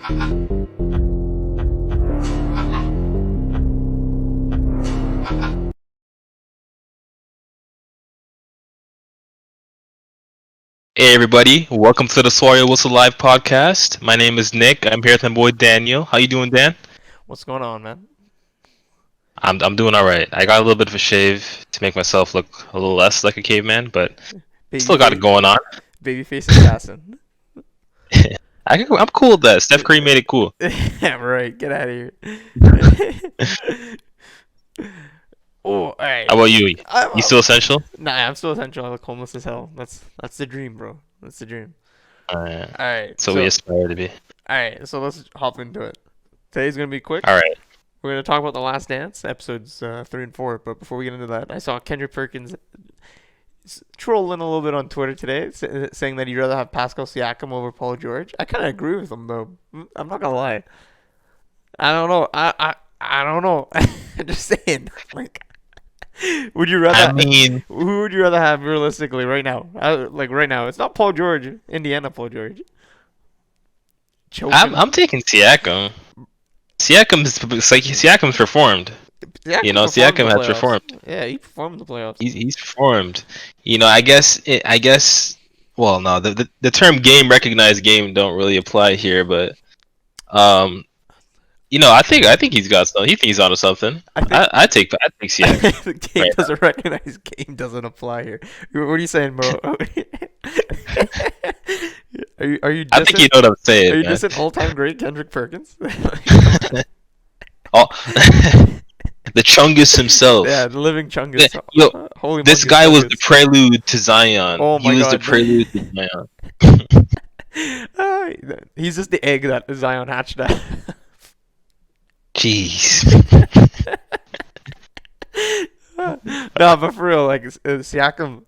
Hey everybody, welcome to the Sawyer Whistle Live podcast. My name is Nick. I'm here with my boy Daniel. How you doing, Dan? What's going on, man? I'm doing all right. I got a little bit of a shave to make myself look a little less like a caveman, but still got it Babyface, going on. babyface assassin. I'm cool with that. Steph Curry made it cool. Yeah, right. Get out of here. Oh, all right. How about you? I'm, You I'm, still essential? nah, I'm still essential. I look homeless as hell. That's the dream, bro. That's the dream. All right. So we So, aspire to be. all right. So let's hop into it. Today's gonna be quick. All right. We're gonna talk about The Last Dance, episodes 3 and 4. But before we get into that, I saw Kendrick Perkins trolling a little bit on Twitter today, saying that he'd rather have Pascal Siakam over Paul George. I kind of agree with him though. I'm not gonna lie. I don't know. I don't know. I'm just saying. Like, would you I rather? mean, Who would you rather have realistically right now? Like right now, it's not Paul George, Indiana Paul George. I'm Choking. I'm taking Siakam. Siakam's performed. Siakam performed in Siakam the has playoffs. performed. Yeah, he performed in the playoffs. He's performed. I guess. Well, no, the term game recognized game don't really apply here, but um, I think he's got something. He thinks he's onto something. I think I take Siakam the game right now. doesn't recognize game doesn't apply here. What are you saying, bro? Are you I think dissing? you know what I'm Are saying, you man. dissing all-time great Kendrick Perkins? Oh, the Chungus himself. Yeah, the living Chungus. Yo, Holy this Mungus guy was the Nuggets. prelude to Zion. Oh He my was the god. prelude to Zion. Uh, he's just the egg that Zion hatched at. Jeez. No, but for real, like Siakam.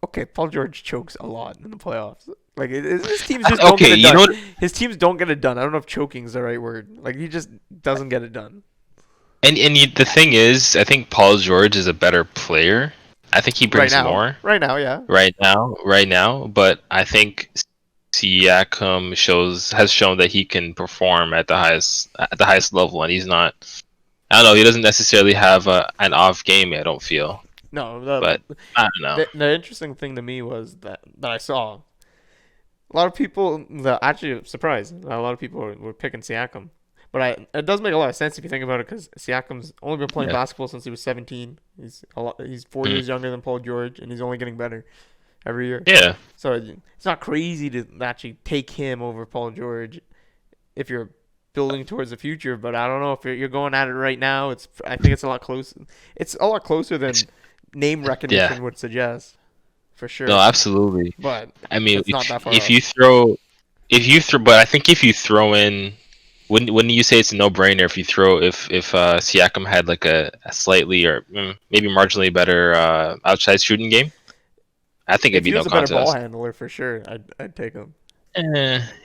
Okay, Paul George chokes a lot in the playoffs. Like his teams just don't get Okay, it you know done. what? His teams don't get it done. I don't know if choking is the right word. Like he just doesn't get it done. The thing is, I think Paul George is a better player. I think he Right brings now. more Right now, yeah. right now. But I think Siakam has shown that he can perform at the highest level, and he's not. I don't know. He doesn't necessarily have an off game. I don't feel, No, but I don't know. the interesting thing to me was that I saw a lot of people that actually surprised. A lot of people were picking Siakam, but it does make a lot of sense if you think about it because Siakam's only been playing Yeah. basketball since he was 17. He's 4 years Mm. younger than Paul George, and he's only getting better every year. Yeah. So it's not crazy to actually take him over Paul George if you're building towards the future. But I don't know if you're going at it right now. I think it's a lot closer. It's a lot closer than It's, name yeah. recognition would suggest, for No, sure. absolutely. But I mean, it's not that far if off. you throw, but I think if you throw in, wouldn't you say it's a no-brainer if Siakam had like a slightly or maybe marginally better outside shooting game? I think it'd If be he no was a better ball contest. handler, for sure, I'd take him.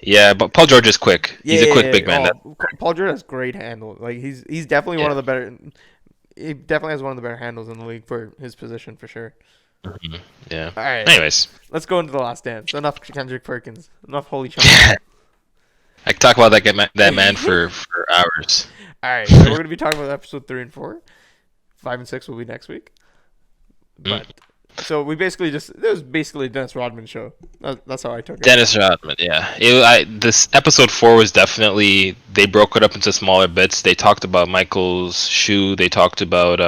Yeah, but Paul George is quick. Yeah, He's a yeah, quick yeah. big man. Oh, Paul George has great handle. Like he's definitely one Yeah. of the better. He definitely has one of the better handles in the league for his position, for sure. Yeah. All right, Anyways, let's go into the last dance. Enough Kendrick Perkins. Enough holy chunk. I could talk about that man for hours. All right, so we're gonna be talking about episode 3 and 4. 5 and 6 will be next week. Mm. But so it was basically a Dennis Rodman show. That's how I took it. Dennis Rodman, yeah. This episode 4 was definitely, they broke it up into smaller bits. They talked about Michael's shoe. They talked about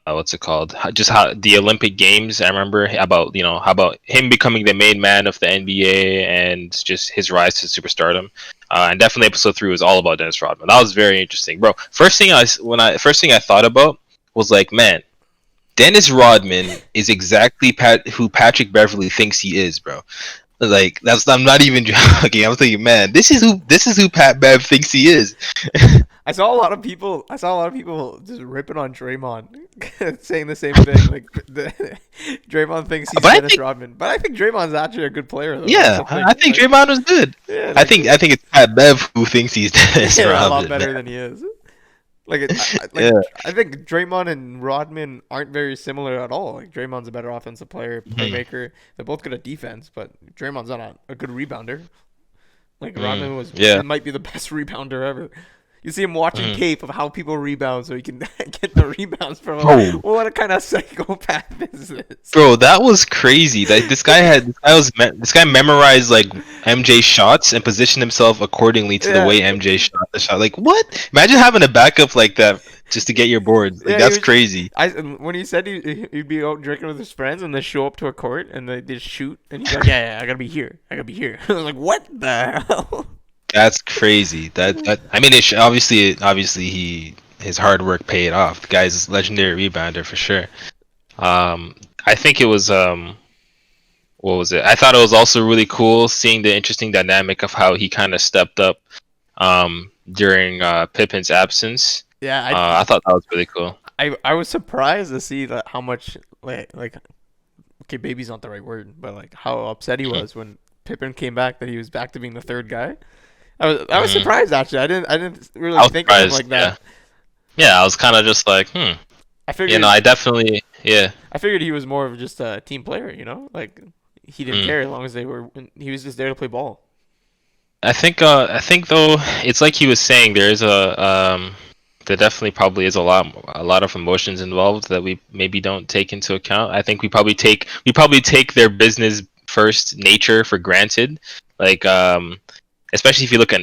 what's it called? Just how the Olympic Games. I remember how about him becoming the main man of the NBA and just his rise to superstardom. And definitely episode 3 was all about Dennis Rodman. That was very interesting, bro. First thing I thought about was like, man, Dennis Rodman is exactly who Patrick Beverly thinks he is, bro. Like I'm not even joking. I'm thinking, man, this is who Pat Bev thinks he is. I saw a lot of people. I saw a lot of people just ripping on Draymond, saying the same thing. Like Draymond thinks he's But I Dennis think, Rodman, but I think Draymond's actually a good player, though. That's yeah, the thing. I think Like, Draymond was good. yeah, I like think I think it's Pat Bev who thinks he's Dennis yeah, a lot Rodman, better man. than he is. Like, Yeah. I think Draymond and Rodman aren't very similar at all. Like Draymond's a better offensive player, Mhm. playmaker. They're both good at defense, but Draymond's not a good rebounder. Like Mm, Rodman was, yeah. it might be the best rebounder ever. You see him watching Mm. tape of how people rebound so he can get the rebounds from him. Bro, What a kind of psychopath is this? bro, that was crazy. That this guy memorized like MJ shots and positioned himself accordingly to the Yeah, way MJ shot the shot. Like what? Imagine having a backup like that just to get your boards. Like yeah. He that's was just, crazy. when he said he'd be out drinking with his friends and they show up to a court and they just shoot and he's like, yeah, I gotta be here. I gotta be here. I was like, what the hell? That's crazy. That I mean, obviously his hard work paid off. The guy's a legendary rebounder for sure. I think it was what was it? I thought it was also really cool seeing the interesting dynamic of how he kind of stepped up during Pippen's absence. Yeah, I thought that was really cool. I was surprised to see that how much like okay, baby's not the right word, but like how upset he Mhm. was when Pippen came back that he was back to being the third guy. I was Mhm. surprised actually. I didn't I really was think of him surprised. like Yeah, that. yeah. I was kind of just like, hmm. I You know, figured I definitely, yeah. I figured he was more of just a team player, you know? Like he didn't Mm. care as long as they were he was just there to play ball. I think though it's like he was saying there's there definitely probably is a lot of emotions involved that we maybe don't take into account. I think we probably take their business first nature for granted. Like especially if you look at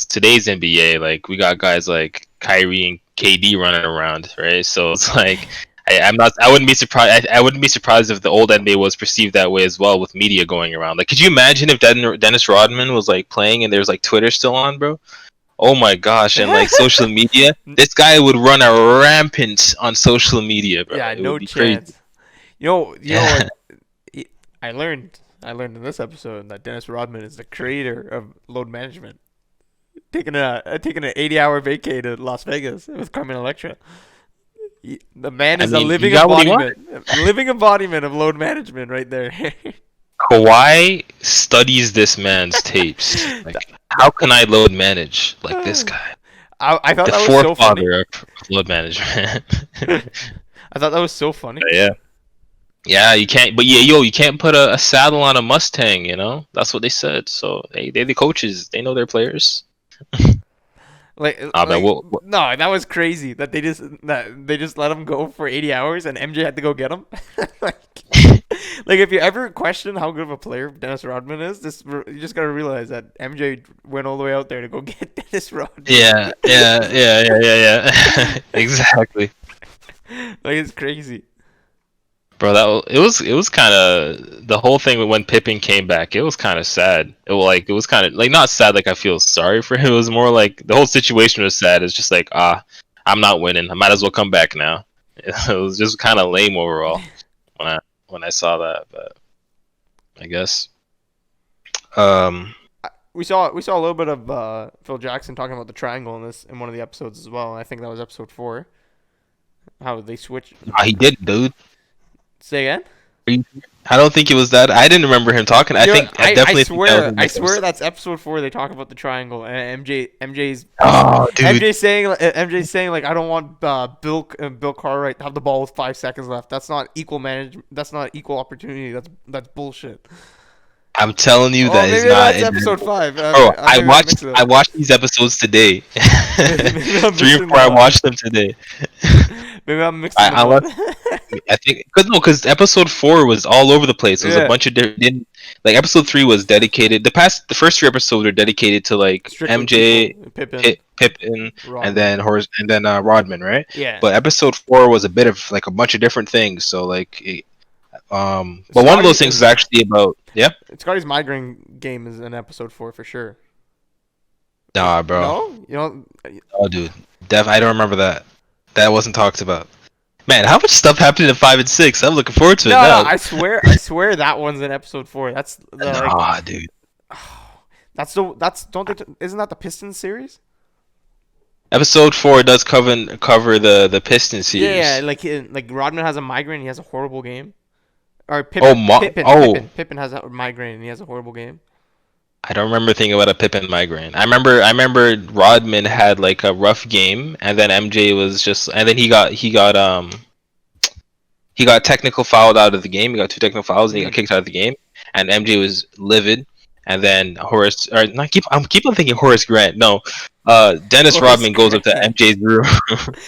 today's NBA, like we got guys like Kyrie and KD running around, right? So it's like I wouldn't be surprised. I wouldn't be surprised if the old NBA was perceived that way as well, with media going around. Like, could you imagine if Dennis Rodman was like playing and there's like Twitter still on, bro? Oh my gosh, and like social media, this guy would run a rampant on social media, bro. Yeah, It would no be crazy. chance. You know Yeah. what? I learned in this episode that Dennis Rodman is the creator of load management, taking an 80-hour vacay to Las Vegas with Carmen Electra. The man I is a mean, he living got what he wanted. embodiment of load management right there. Kawhi studies this man's tapes. Like, how can I load manage like this guy? I thought The that was so funny. forefather of load management. I thought that was so funny. Yeah. Yeah, you can't. But yeah, you can't put a saddle on a Mustang. You know, that's what they said. So they're the coaches. They know their players. Man, No, that was crazy that they just let him go for 80 hours and MJ had to go get him. like, like if you ever question how good of a player Dennis Rodman is, you just gotta realize that MJ went all the way out there to go get Dennis Rodman. yeah. Exactly, Like it's crazy. bro. It was kind of the whole thing when Pippen came back. It was kind of sad. It was kind of like not sad. Like I feel sorry for him. It was more like the whole situation was sad. It's just like I'm not winning. I might as well come back now. It was just kind of lame overall when I saw that. But I guess. Um. We saw a little bit of Phil Jackson talking about the triangle in one of the episodes as well. I think that was episode 4. How they switch. He did, dude. Say again? I don't think it was that. I didn't remember him talking. I think I definitely think that was in I this swear episode. that's episode 4. They talk about the triangle and Oh, dude. MJ's saying like I don't want Bill Cartwright to have the ball with 5 seconds left. That's not equal management. That's not equal opportunity. That's bullshit. I'm telling you Oh, that is maybe not. that's episode 5. Bro, Maybe I mixed it up. I watched these episodes today. Maybe I'm 3 and mixing 4, them I up. watched them today. Maybe I'm mixing them Unless up. I think because episode 4 was all over the place. It was a Yeah, bunch of different. Like episode 3 was dedicated. The first 3 episodes were dedicated to like strictly MJ, people. Pippen, Pippen, and Rodman. then Rodman, right? Yeah. But episode 4 was a bit of like a bunch of different things. So like, but one of those Scotty, things was actually about Scotty's migraine game is in episode 4 for sure. Nah, bro. No, Oh, dude. I don't remember that. That wasn't talked about. Man, how much stuff happened in 5 and 6? I'm looking forward to it no, now. I swear that one's in episode 4. That's the like, Nah, dude. that's don't they, isn't that the Pistons series? Episode 4 does cover the Piston Yeah, series. like Rodman has a migraine. He has a horrible game. Or Oh, Pippen has a migraine and he has a horrible game. I don't remember thinking about a Pippen migraine. I remember Rodman had like a rough game, and then MJ was just, and then he got technical fouled out of the game. He got 2 technical fouls, and he got Mm. kicked out of the game. And MJ was livid. and then Horace, or not keep on thinking Horace Grant. No, Dennis Horace Rodman goes up to Grant. MJ's room.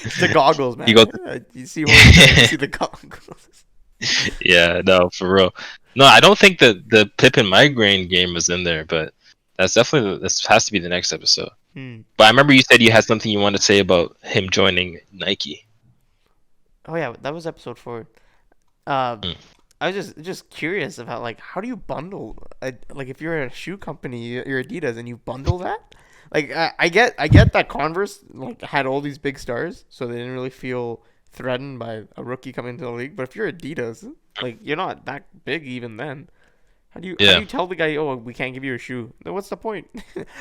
It's the goggles, he goes, man. You see Horace Grant, you see the goggles. yeah, no, for real. No, I don't think that the Pippin migraine game was in there, but that's definitely this has to be the next episode. Hmm. But I remember you said you had something you wanted to say about him joining Nike. Oh yeah, that was episode 4. Uh, Mm. I was just curious about like how do you bundle like if you're a shoe company, you're Adidas and you bundle that? Like I get that Converse like had all these big stars, so they didn't really feel threatened by a rookie coming into the league. But if you're Adidas, like you're not that big even then. How do Yeah, you tell the guy, oh, we can't give you a shoe? Then what's the point?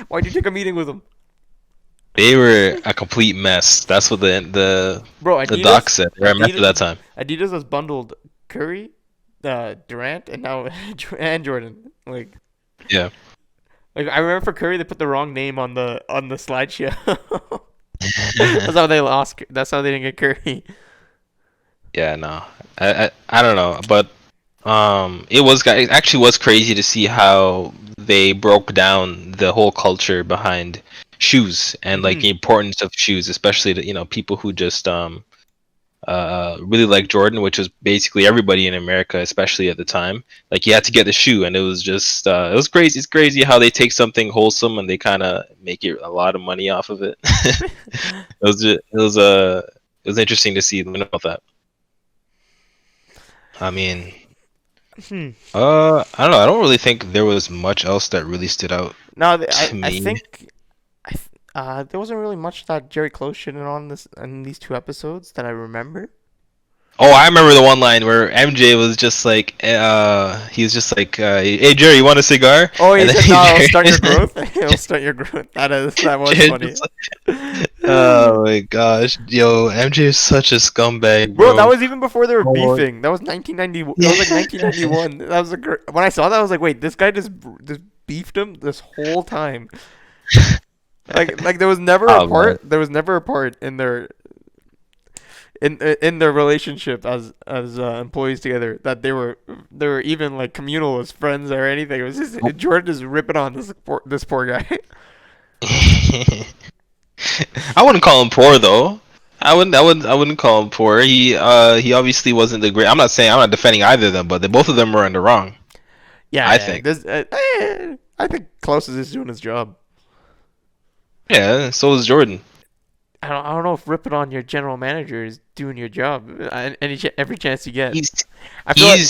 Why'd you take a meeting with him, they were a complete mess. That's what bro? the doc said. They were a mess at that time. Adidas has bundled Curry, Durant, and now and Jordan. Yeah. Like I remember for Curry, they put the wrong name on the slideshow. That's how they lost. That's how they didn't get Curry. Yeah, no, I don't know, but it actually was crazy to see how they broke down the whole culture behind shoes and like Hmm. the importance of shoes, especially to people who just really like Jordan, which was basically everybody in America, especially at the time. Like you had to get the shoe, and it was just it was crazy. It's crazy how they take something wholesome and they kind of make it a lot of money off of it. It was interesting to see learn about that. I mean, Hmm. I don't know. I don't really think there was much else that really stood out No, to I me. think there wasn't really much that Jerry Close shit on this in these 2 episodes that I remember. Oh, I remember the one line where MJ was just like, he was just like, "Hey Jerry, you want a cigar?" Oh, he And then said, "No, it'll start your Jerry, growth. It'll start your growth." That was Jerry's funny. just like, oh my gosh, yo, MJ is such a scumbag, Bro, that bro. was even before they were Oh, beefing. That was 1990. That was like yeah. 1991. That was when I saw that, I was like, wait, this guy just beefed him this whole time. Like there was never a Oh man. part. There was never a part in their relationship as employees together that they were even like communal as friends or anything. It was just Jordan is ripping on this poor guy. I wouldn't call him poor though. I wouldn't call him poor. He obviously wasn't the great. I'm not defending either of them, but both of them were in the wrong. Yeah, I yeah. think. I think Close is just doing his job. Yeah, so was Jordan. I don't know if ripping on your general manager is doing your job. Every chance you get. He's I feel like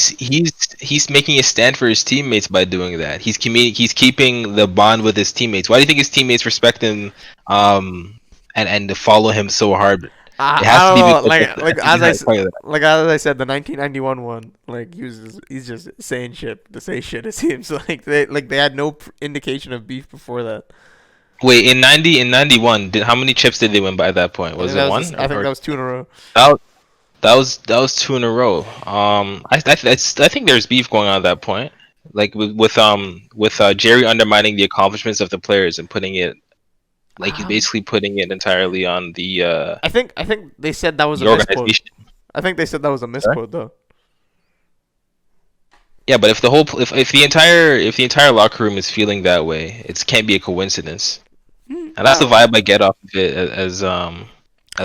he's making a stand for his teammates by doing that. He's keeping the bond with his teammates. Why do you think his teammates respect him and to follow him so hard? It has I to don't be know. because of that. It has to be part of that. Like as I said, the 1991 one, like he's just saying shit to say shit. It seems like they had no indication of beef before that. Wait, in 91, how many chips did they win by that point? Was it one I think or that was 2 in a row. that, that was two in a row. I think there's beef going on at that point. Like with Jerry undermining the accomplishments of the players and putting it like he's Um, basically putting it entirely on I think they said that was a the misquote. organization. I think they said that was a misquote though. Yeah, but if the entire locker room is feeling that way, it can't be a coincidence, and I that's the don't. vibe I get off of it as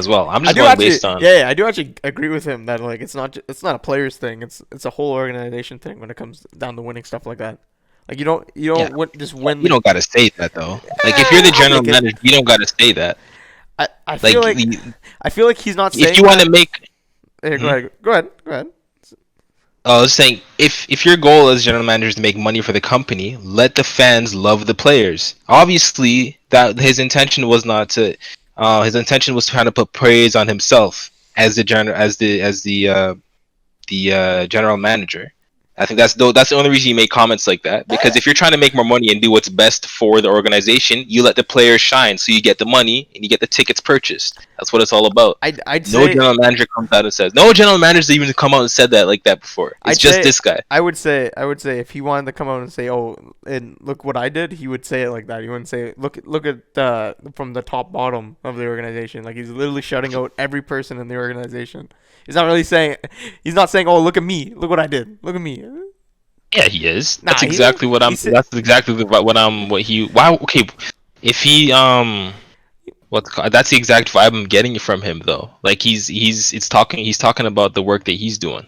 well. I'm I just do going actually, based on yeah, I do actually agree with him that like it's not a players thing. It's a whole organization thing when it comes down to winning stuff like that. Like you yeah. don't just win You the. don't gotta say that though. Like if you're the I'll general make it. manager, you don't gotta say that. I feel Like like I feel like he's not if saying you want that. to make, Here, hmm? go ahead. I was saying if your goal as general manager is to make money for the company, let the fans love the players. Obviously, that his intention was not to. His intention was trying to put praise on himself as the general manager. I think that's the only reason you make comments like that. Because if you're trying to make more money and do what's best for the organization, you let the players shine, so you get the money and you get the tickets purchased. That's what it's all about. I'd No say general manager comes out and says. No general manager's even come out and said that like that before. It's I'd just say this guy. I would say if he wanted to come out and say, "Oh, and look what I did," he would say it like that. He wouldn't say, look at from the top bottom of the organization." Like he's literally shutting out every person in the organization. He's not really saying, he's not saying, "Oh, look at me, look what I did, look at me." Yeah, he is. Nah, he didn't. He said That's exactly what I'm. What he. Why? Okay. If he that's the exact vibe I'm getting from him though. Like he's talking about the work that he's doing.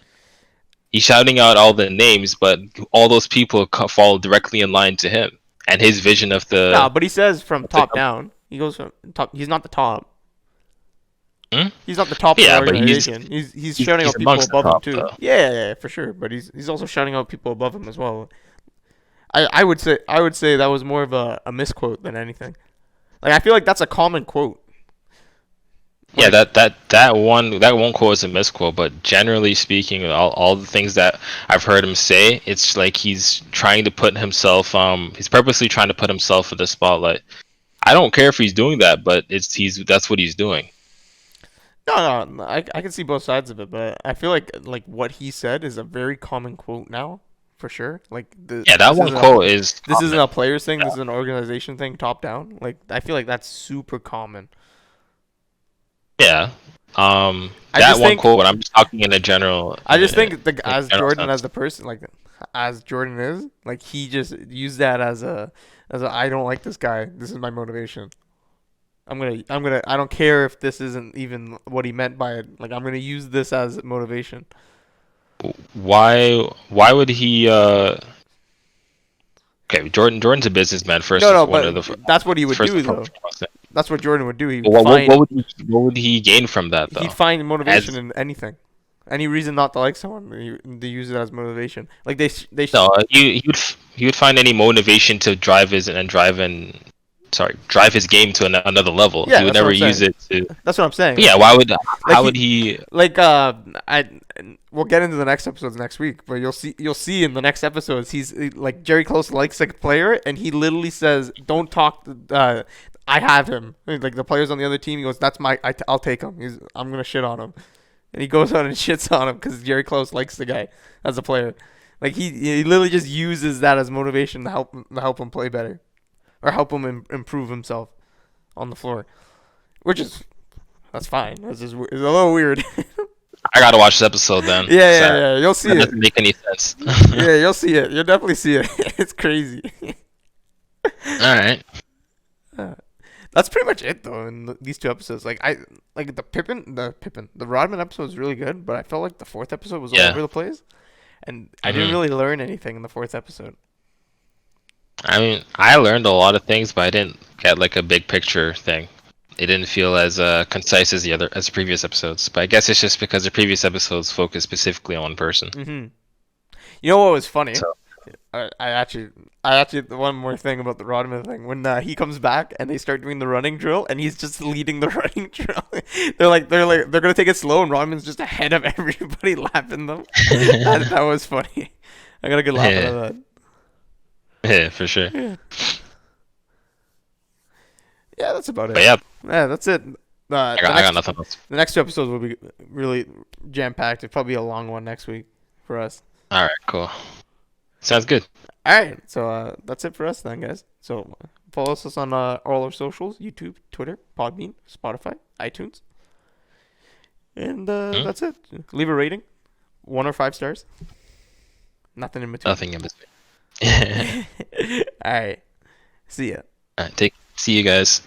He's shouting out all the names, but all those people fall directly in line to him and his vision of nah, the but he says from of the top company. down. He goes from top. He's not the top. Hmm? He's not the top of the Yeah, but organization. He's shouting he's out people amongst the above him top too. though. Yeah, yeah, yeah, for sure. But he's also shouting out people above him as well. I would say that was more of a misquote than anything. Like I feel like that's a common quote. When Yeah, it, that one quote is a misquote, but generally speaking, all the things that I've heard him say, it's like he's trying to put himself he's purposely trying to put himself in the spotlight. I don't care if he's doing that, but that's what he's doing. no, I can see both sides of it, but I feel like what he said is a very common quote now, for sure. Like Yeah, that one quote is this isn't common. a players thing. This is an organization thing, top down. Like I feel like that's super common. Yeah. I That just one think quote, but I'm just talking in a general I just think in a as general Jordan as sense. the person, like as Jordan is, like he just used that as a I don't like this guy. This is my motivation. I don't care if this isn't even what he meant by it. Like I'm gonna use this as motivation. Why would he okay, Jordan's a businessman No, first. Is no, one of but the that's what he would first do and though. foremost. That's what Jordan would do. He would What find would he gain from that he'd though? find motivation As in anything, any reason not to like someone. They use it as motivation. Like no, he would find any motivation to drive his game to another level. yeah, He would that's what never I'm use saying. it to. That's what I'm saying. But yeah, why would Like how would he? like I we'll get into the next episodes next week, but you'll see in the next episodes like Jerry Close likes a player and he literally says don't talk I have him. Like the players on the other team, he goes that's I'll take him. I'm going to shit on him. And he goes on and shits on him cuz Jerry Close likes the guy as a player. Like he literally just uses that as motivation to help him play better or help him improve himself on the floor, which is that's fine. It's a little weird. I gotta watch this episode then. Yeah, 'Cause yeah, yeah. You'll see that it. doesn't make any sense. Yeah, you'll see it. You'll definitely see it. It's crazy. All right. Uh, That's pretty much it though in these two episodes. Like I like the Rodman episode was really good, but I felt like the fourth episode was all Yeah. over the place, and I didn't Hmm. really learn anything in the fourth episode. I mean, I learned a lot of things, but I didn't get like a big picture thing. It didn't feel as concise as the previous episodes. But I guess it's just because the previous episodes focused specifically on one person. You know what was funny? So I actually one more thing about the Rodman thing. When he comes back and they start doing the running drill, and he's just leading the running drill. They're gonna take it slow, and Rodman's just ahead of everybody, laughing them. That was funny. I got a good laugh out yeah, of that. yeah, for sure. Yeah, yeah, that's about But it. yeah, Yeah, that's it. I The got next nothing else. the next two episodes will be really jam packed. It'll probably be a long one next week for us. All right, cool. Sounds good. All right, so that's it for us then, guys. So follow us on all our socials: YouTube, Twitter, Podbean, Spotify, iTunes, and Hmm? that's it. Leave a rating, 1 or 5 stars. Nothing in between. Nothing in between. All right, see ya. All right, see you guys.